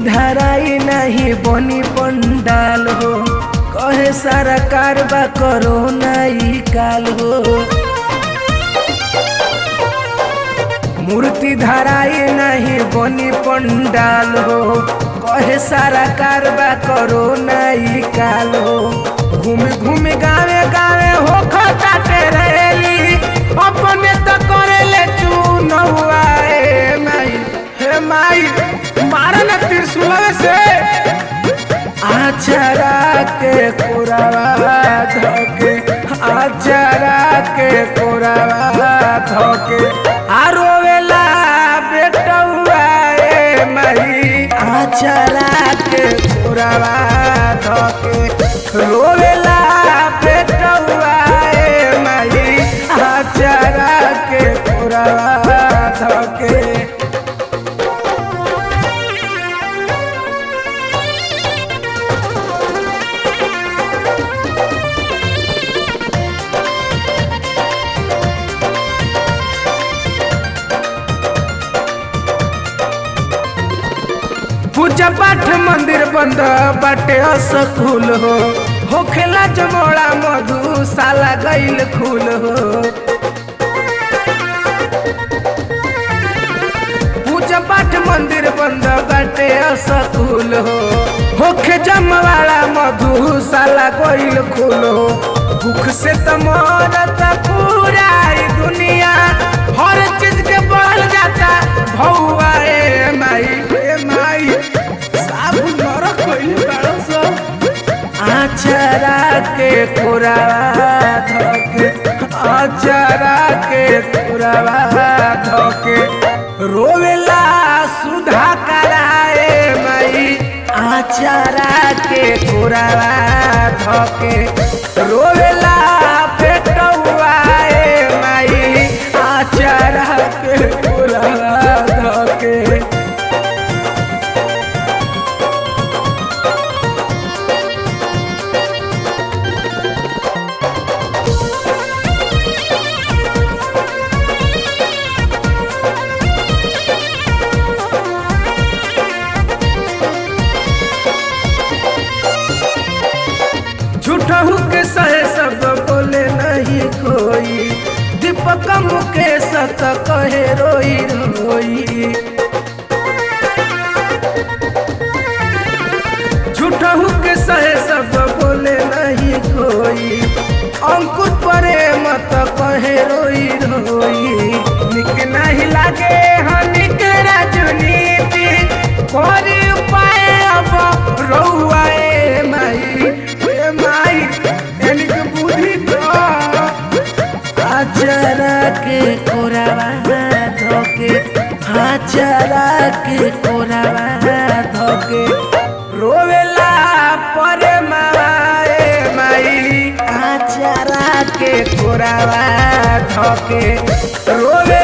धराई नहीं बनी पंडाल हो, कहे सारा कारबा करो नहीं काल हो। मूर्ति धराई नहीं बनी पंडाल हो, कहे सारा कारबा करो नहीं काल हो। घूम घूम गावे गावे हो खटाटे रहेली, अपने तो करे ले चुनौआ। हे माई मारन त्रिशूल से आचरा के कोरावा धोके, आचरा के कोरावा धोके आरोवेला बेटौआ। ए माई आचरा के कोरावा धोके रोवेला बेटौआ। ए माई आचरा के कोरावा धोके। पूजा पाठ मंदिर बंद बाटे स्कूल हो, होखेला जमोड़ा मधुशाला गईल खूल हो। पूजा पाठ मंदिर बंद बाटे स्कूल हो, होखे जमवाड़ा मधुशाला गईल खूल हो। भूख से तो मरत पूरा दुनिया, हर चीज के बढ़ जाता भौआ। ए माई साबु नरक कइले बाड़ो सब। आचरा के कोरावा धोके, आचरा के कोरावा धोके रोवेला सुधा कराए। माई आचरा के कोरावा धोके रोवेला बेटौआ। ए माई आचरा के कोरावा धोके। झूठहू के सहे सब बोले नहीं कोई, दीपक मुकेश तो कहे रोई रोई। झूठहू के सहे सब बोले नहीं कोई, अंकुर प्रेम तो कहे रोई रोई। निक नहीं लागे हनिक राजनीति, कोरी उपाय अब रहुआ। ए माई एनिक बुद्धि तो आचरा के कोरावा धोके, आचरा के कोरावा धोके रोवेला परे माई आचरा के कोरावा धोके रोवे।